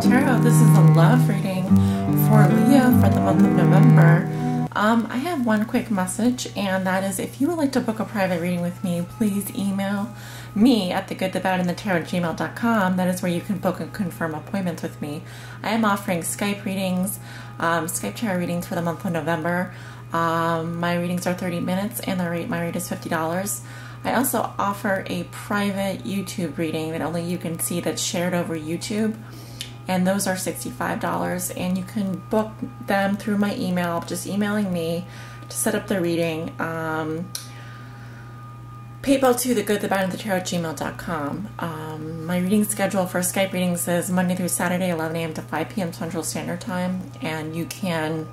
the Tarot. This is a love reading for Leo for the month of November. I have one quick message, and that is if you would like to book a private reading with me, please email me at thegoodthebadandthetarot@gmail.com. That is where you can book and confirm appointments with me. I am offering Skype readings, Skype tarot readings for the month of November. My readings are 30 minutes, and my rate is $50. I also offer a private YouTube reading that only you can see that's shared over YouTube, and those are $65, and you can book them through my email, just emailing me to set up the reading. PayPal to thegoodthebadandthetarot@gmail.com. My reading schedule for Skype readings is Monday through Saturday, 11 a.m. to 5 p.m. Central Standard Time, and you can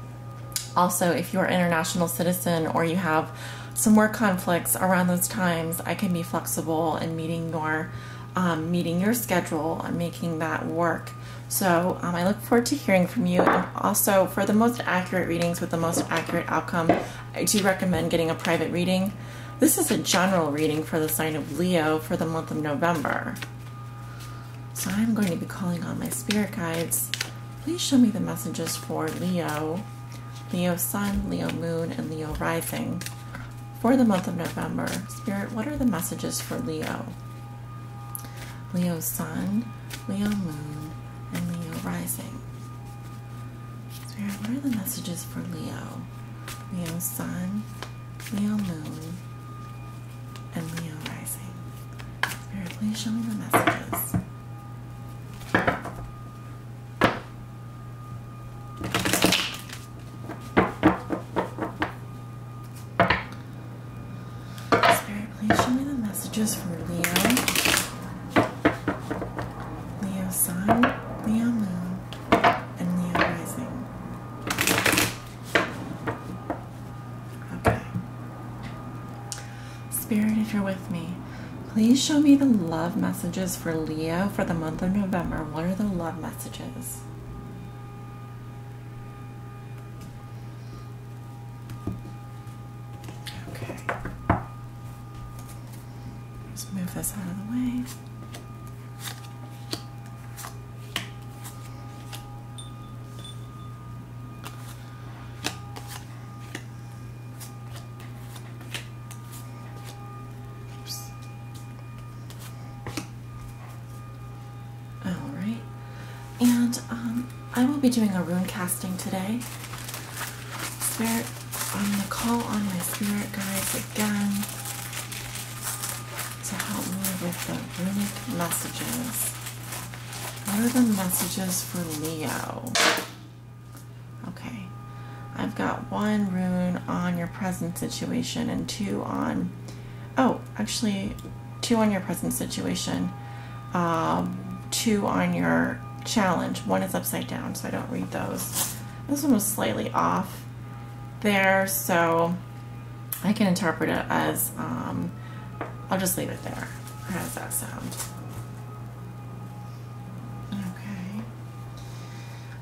also, if you're an international citizen or you have some work conflicts around those times, I can be flexible in meeting your schedule and making that work. So I look forward to hearing from you. And also, for the most accurate readings with the most accurate outcome, I do recommend getting a private reading. This is a general reading for the sign of Leo for the month of November. So I'm going to be calling on my spirit guides. Please show me the messages for Leo, Leo Sun, Leo Moon, and Leo Rising for the month of November. Spirit, what are the messages for Leo? Leo Sun, Leo Moon, and Leo Rising. Spirit, what are the messages for Leo? Leo Sun, Leo Moon, and Leo Rising. Spirit, please show me the messages. Please show me the messages for Leo, Leo Sun, Leo Moon, and Leo Rising. Okay. Spirit, if you're with me, please show me the love messages for Leo for the month of November. What are the love messages? Move this out of the way. Oops. All right. And I will be doing a rune casting today. Spirit, I'm going to call on my spirit guides again to help me with the runic messages. What are the messages for Leo? Okay, I've got one rune on your present situation and two on, two on your present situation, two on your challenge. One is upside down, so I don't read those. This one was slightly off there, so I can interpret it as I'll just leave it there. How does that sound? Okay.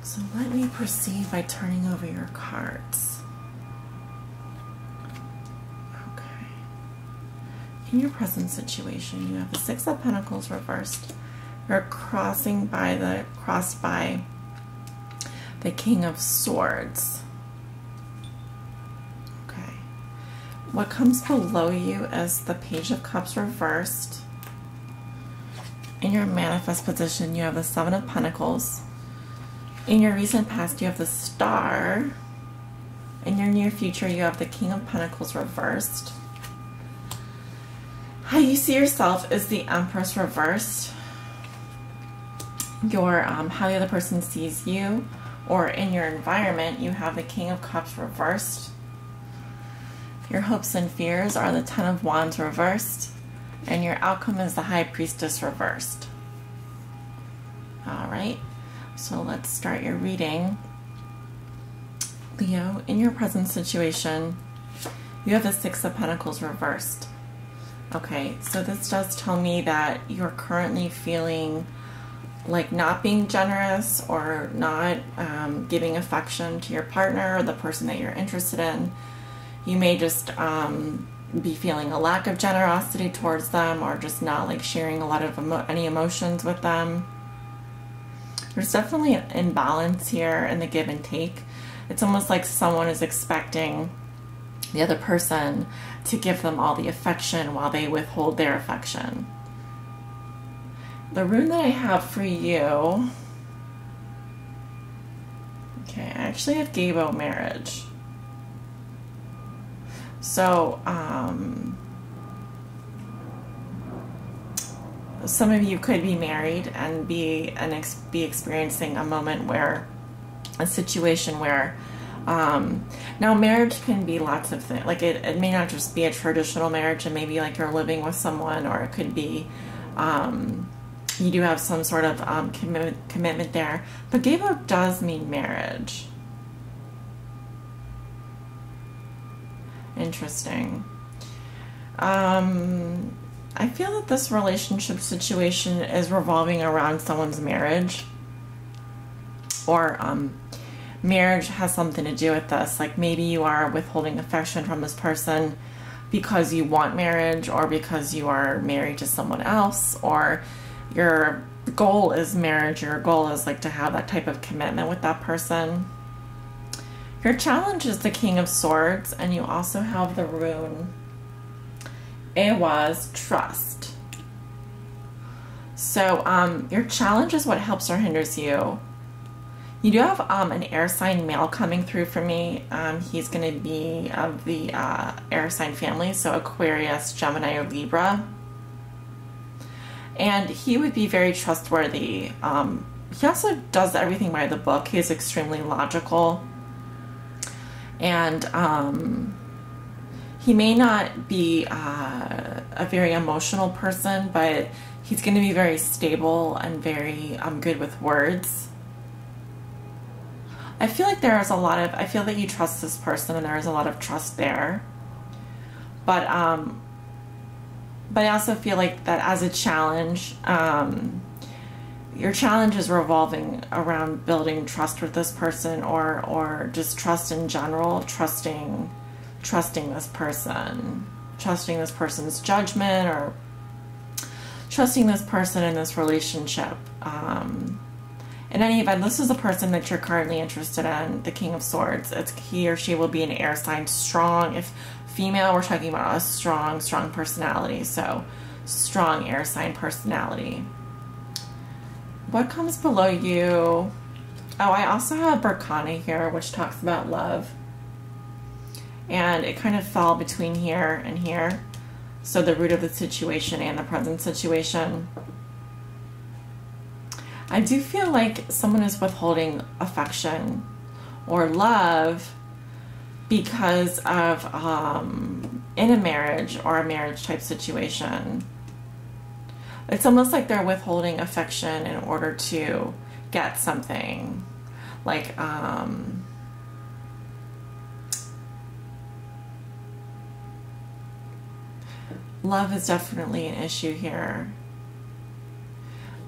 So let me proceed by turning over your cards. Okay. In your present situation, you have the Six of Pentacles reversed. You're crossed by the King of Swords. What comes below you is the Page of Cups reversed. In your manifest position, you have the Seven of Pentacles. In your recent past, you have the Star. In your near future, you have the King of Pentacles reversed. How you see yourself is the Empress reversed. How the other person sees you, or in your environment, you have the King of Cups reversed. Your hopes and fears are the Ten of Wands reversed, and your outcome is the High Priestess reversed. All right, so let's start your reading. Leo, in your present situation, you have the Six of Pentacles reversed. Okay, so this does tell me that you're currently feeling like not being generous or not giving affection to your partner or the person that you're interested in. You may just be feeling a lack of generosity towards them, or just not like sharing a lot of any emotions with them. There's definitely an imbalance here in the give and take. It's almost like someone is expecting the other person to give them all the affection while they withhold their affection. The rune that I have for you, okay, I actually have Gabo marriage. So, some of you could be married and be experiencing a moment where, a situation where, now marriage can be lots of things. Like it may not just be a traditional marriage, and maybe like you're living with someone, or it could be, you do have some sort of commitment there. But Gabo does mean marriage. Interesting. I feel that this relationship situation is revolving around someone's marriage, or marriage has something to do with this. Like maybe you are withholding affection from this person because you want marriage, or because you are married to someone else, or your goal is marriage. Your goal is like to have that type of commitment with that person. Your challenge is the King of Swords, and you also have the rune Ewa's trust. So your challenge is what helps or hinders you. You do have an air sign male coming through for me. He's going to be of the air sign family, so Aquarius, Gemini, or Libra. And he would be very trustworthy. He also does everything by the book. He is extremely logical. And he may not be a very emotional person, but he's going to be very stable and very good with words. I feel like there is a lot of, I feel that you trust this person and there is a lot of trust there. But I also feel like that as a challenge, your challenge is revolving around building trust with this person, or just trust in general, trusting this person, trusting this person's judgment, or trusting this person in this relationship. In any event, this is the person that you're currently interested in, the King of Swords. It's he or she will be an air sign, strong. If female, we're talking about a strong personality. So strong air sign personality. What comes below you? Oh, I also have Berkana here, which talks about love. And it kind of fell between here and here. So the root of the situation and the present situation. I do feel like someone is withholding affection or love because of in a marriage or a marriage type situation. It's almost like they're withholding affection in order to get something. Like love is definitely an issue here.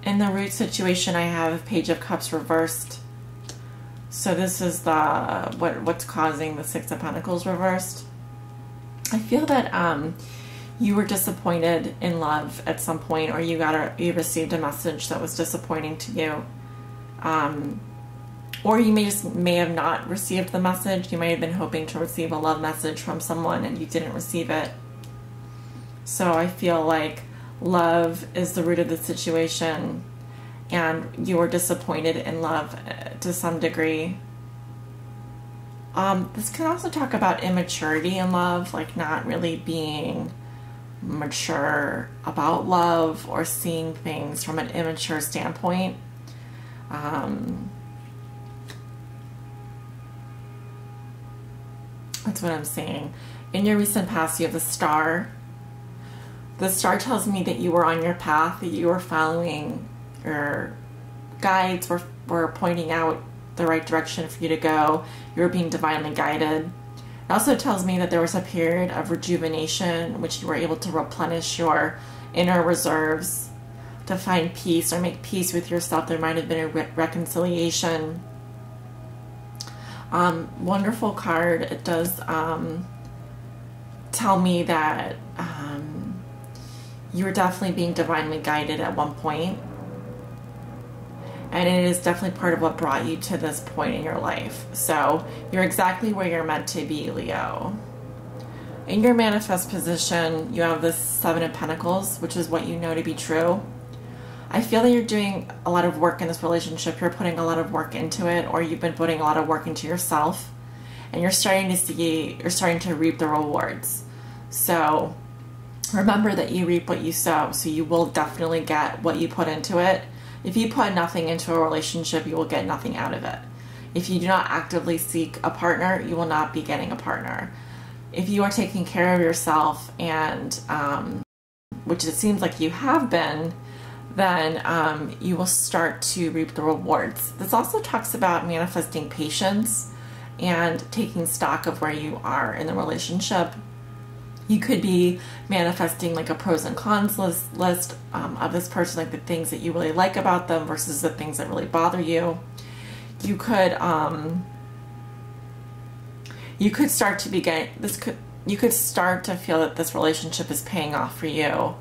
In the root situation, I have a Page of Cups reversed. So this is the what's causing the Six of Pentacles reversed. I feel that you were disappointed in love at some point, or you received a message that was disappointing to you, or you may have not received the message. You may have been hoping to receive a love message from someone and you didn't receive it. So I feel like love is the root of the situation, and you were disappointed in love to some degree. This can also talk about immaturity in love, like not really being mature about love, or seeing things from an immature standpoint. That's what I'm saying. In your recent past, you have the Star. The Star tells me that you were on your path, that you were following your guides, were pointing out the right direction for you to go. You were being divinely guided. It also tells me that there was a period of rejuvenation in which you were able to replenish your inner reserves, to find peace or make peace with yourself. There might have been a reconciliation. Wonderful card. It does tell me that you were definitely being divinely guided at one point. And it is definitely part of what brought you to this point in your life. So you're exactly where you're meant to be, Leo. In your manifest position, you have this 7 of Pentacles, which is what you know to be true. I feel that you're doing a lot of work in this relationship. You're putting a lot of work into it, or you've been putting a lot of work into yourself, and you're starting to reap the rewards. So remember that you reap what you sow, so you will definitely get what you put into it. If you put nothing into a relationship, you will get nothing out of it. If you do not actively seek a partner, you will not be getting a partner. If you are taking care of yourself, and which it seems like you have been, then you will start to reap the rewards. This also talks about manifesting patience and taking stock of where you are in the relationship. You could be manifesting like a pros and cons list of this person, like the things that you really like about them versus the things that really bother you. You could start to begin this. You could start to feel that this relationship is paying off for you.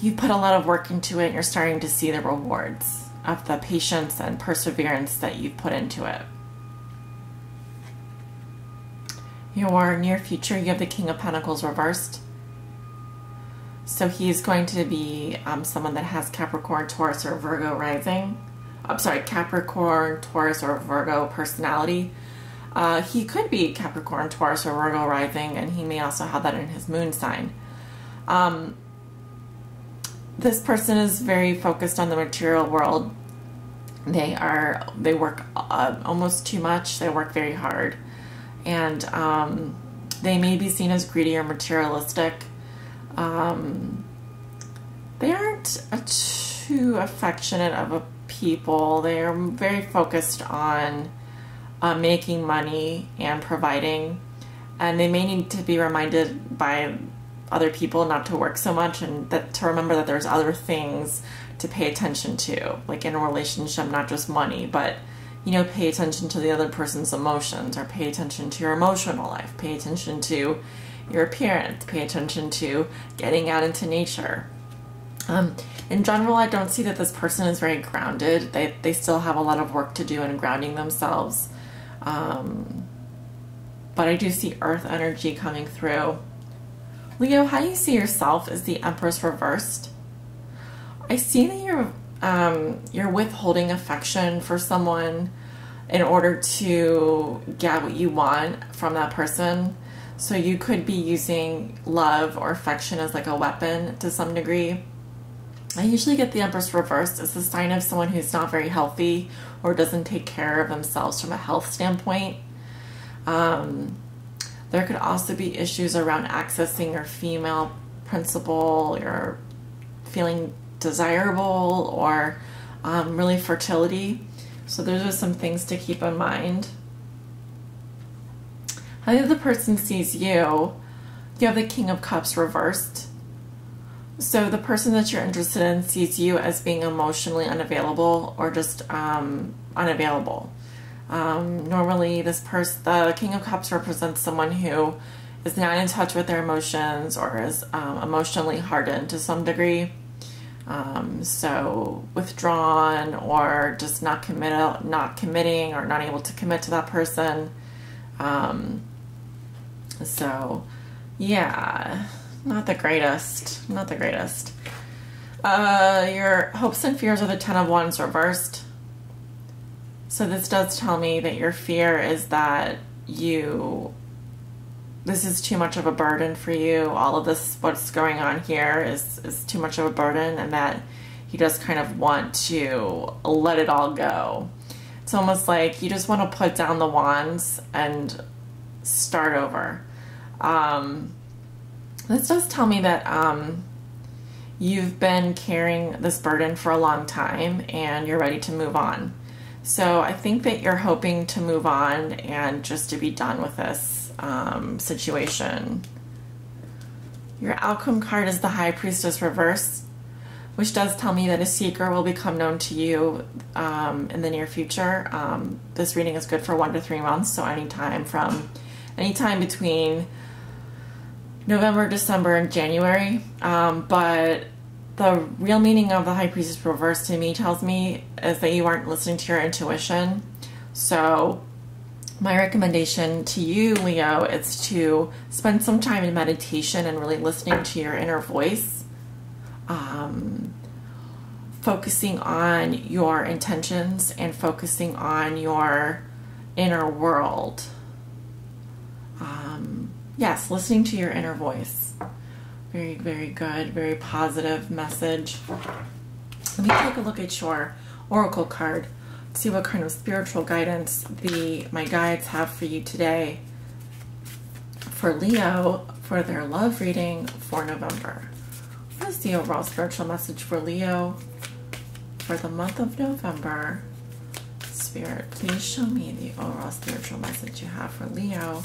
You put a lot of work into it, and you're starting to see the rewards of the patience and perseverance that you've put into it. Your near future, you have the King of Pentacles reversed. So he's going to be someone that has Capricorn, Taurus, or Virgo rising. I'm sorry, Capricorn, Taurus, or Virgo personality. He could be Capricorn, Taurus, or Virgo rising, and he may also have that in his moon sign. This person is very focused on the material world. They work almost too much. They work very hard. And they may be seen as greedy or materialistic. They aren't too affectionate of a people. They are very focused on making money and providing. And they may need to be reminded by other people not to work so much, and that to remember that there's other things to pay attention to, like in a relationship, not just money, but pay attention to the other person's emotions, or pay attention to your emotional life, pay attention to your appearance, pay attention to getting out into nature. In general, I don't see that this person is very grounded. They still have a lot of work to do in grounding themselves. But I do see earth energy coming through. Leo, how you see yourself is the Empress reversed. I see that you're withholding affection for someone in order to get what you want from that person. So you could be using love or affection as like a weapon to some degree. I usually get the Empress reversed as a sign of someone who's not very healthy or doesn't take care of themselves from a health standpoint. There could also be issues around accessing your female principle, your feeling desirable, or really fertility. So those are some things to keep in mind. How the other person sees you, you have the King of Cups reversed. So the person that you're interested in sees you as being emotionally unavailable, or just unavailable. Normally the King of Cups represents someone who is not in touch with their emotions, or is emotionally hardened to some degree. So withdrawn, or just not committing, or not able to commit to that person. So yeah, not the greatest. Your hopes and fears are the 10 of Wands reversed. So this does tell me that your fear is that this is too much of a burden for you. All of this, what's going on here is too much of a burden, and that you just kind of want to let it all go. It's almost like you just want to put down the wands and start over. This does tell me that you've been carrying this burden for a long time, and you're ready to move on. So I think that you're hoping to move on and just to be done with this situation. Your outcome card is the High Priestess reverse, which does tell me that a secret will become known to you in the near future. This reading is good for 1 to 3 months, so anytime between November, December, and January. But the real meaning of the High Priestess reverse to me tells me is that you aren't listening to your intuition. So my recommendation to you, Leo, is to spend some time in meditation and really listening to your inner voice. Focusing on your intentions and focusing on your inner world. Yes, listening to your inner voice. Very, very good, very positive message. Let me take a look at your oracle card, see what kind of spiritual guidance my guides have for you today for Leo for their love reading for November. What is the overall spiritual message for Leo for the month of November? Spirit, please show me the overall spiritual message you have for Leo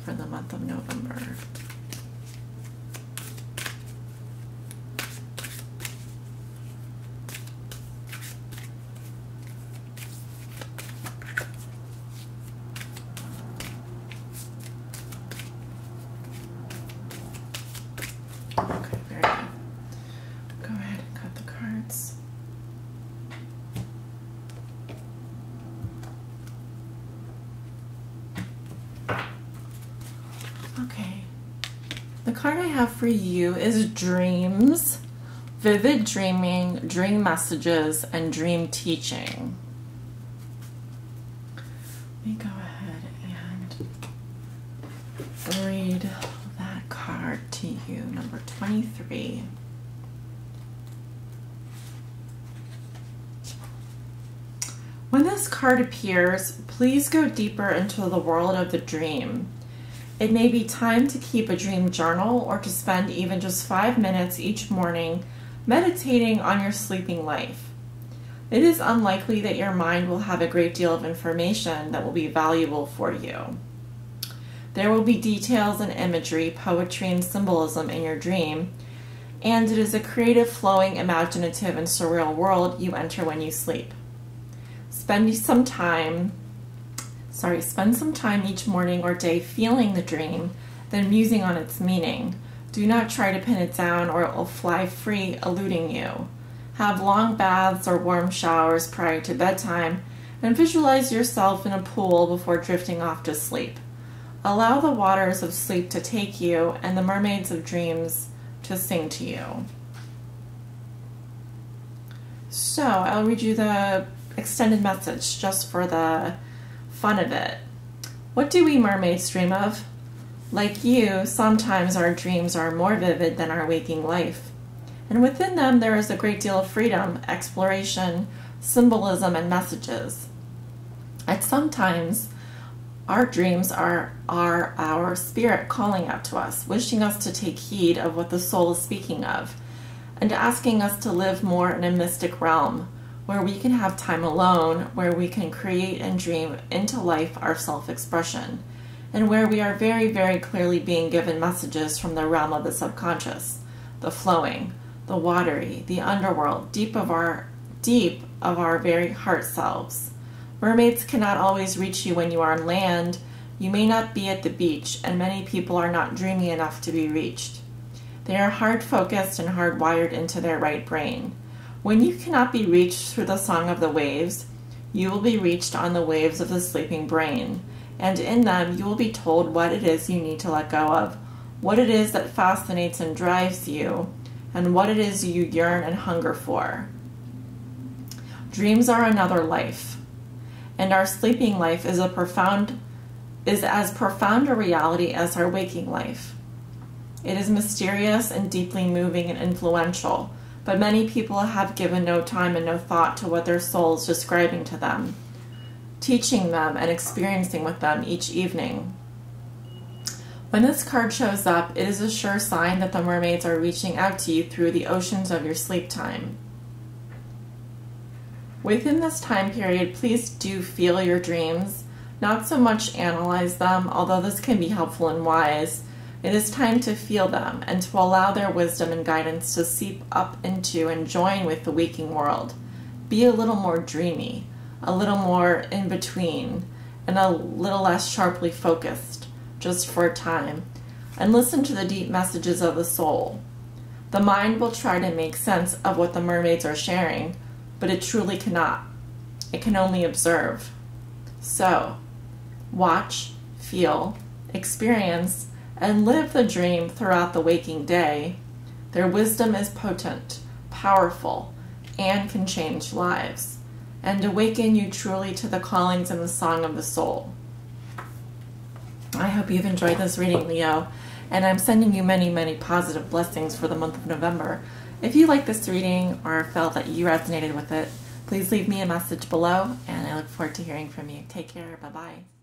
for the month of November. Okay, very good. Go ahead and cut the cards. Okay. The card I have for you is dreams, vivid dreaming, dream messages, and dream teaching. Let me go ahead and read that card to you, number 23. When this card appears, please go deeper into the world of the dream. It may be time to keep a dream journal or to spend even just 5 minutes each morning meditating on your sleeping life. It is unlikely that your mind will have a great deal of information that will be valuable for you. There will be details and imagery, poetry, and symbolism in your dream, and it is a creative, flowing, imaginative, and surreal world you enter when you sleep. Spend some time each morning or day feeling the dream, then musing on its meaning. Do not try to pin it down or it will fly free, eluding you. Have long baths or warm showers prior to bedtime, and visualize yourself in a pool before drifting off to sleep. Allow the waters of sleep to take you and the mermaids of dreams to sing to you. So I'll read you the extended message just for the fun of it. What do we mermaids dream of? Like you, sometimes our dreams are more vivid than our waking life. And within them there is a great deal of freedom, exploration, symbolism, and messages. At sometimes, our dreams are our spirit calling out to us, wishing us to take heed of what the soul is speaking of, and asking us to live more in a mystic realm, where we can have time alone, where we can create and dream into life our self-expression, and where we are very, very clearly being given messages from the realm of the subconscious, the flowing, the watery, the underworld, deep of our very heart selves. Mermaids cannot always reach you when you are on land. You may not be at the beach, and many people are not dreamy enough to be reached. They are hard-focused and hardwired into their right brain. When you cannot be reached through the song of the waves, you will be reached on the waves of the sleeping brain, and in them you will be told what it is you need to let go of, what it is that fascinates and drives you, and what it is you yearn and hunger for. Dreams are another life, and our sleeping life is as profound a reality as our waking life. It is mysterious and deeply moving and influential, but many people have given no time and no thought to what their soul is describing to them, teaching them and experiencing with them each evening. When this card shows up, it is a sure sign that the mermaids are reaching out to you through the oceans of your sleep time. Within this time period, please do feel your dreams, not so much analyze them, although this can be helpful and wise. It is time to feel them and to allow their wisdom and guidance to seep up into and join with the waking world. Be a little more dreamy, a little more in between, and a little less sharply focused, just for a time, and listen to the deep messages of the soul. The mind will try to make sense of what the mermaids are sharing, but it truly cannot. It can only observe. So, watch, feel, experience, and live the dream throughout the waking day. Their wisdom is potent, powerful, and can change lives, and awaken you truly to the callings and the song of the soul. I hope you've enjoyed this reading, Leo, and I'm sending you many, many positive blessings for the month of November. If you like this reading or felt that you resonated with it, please leave me a message below, and I look forward to hearing from you. Take care. Bye-bye.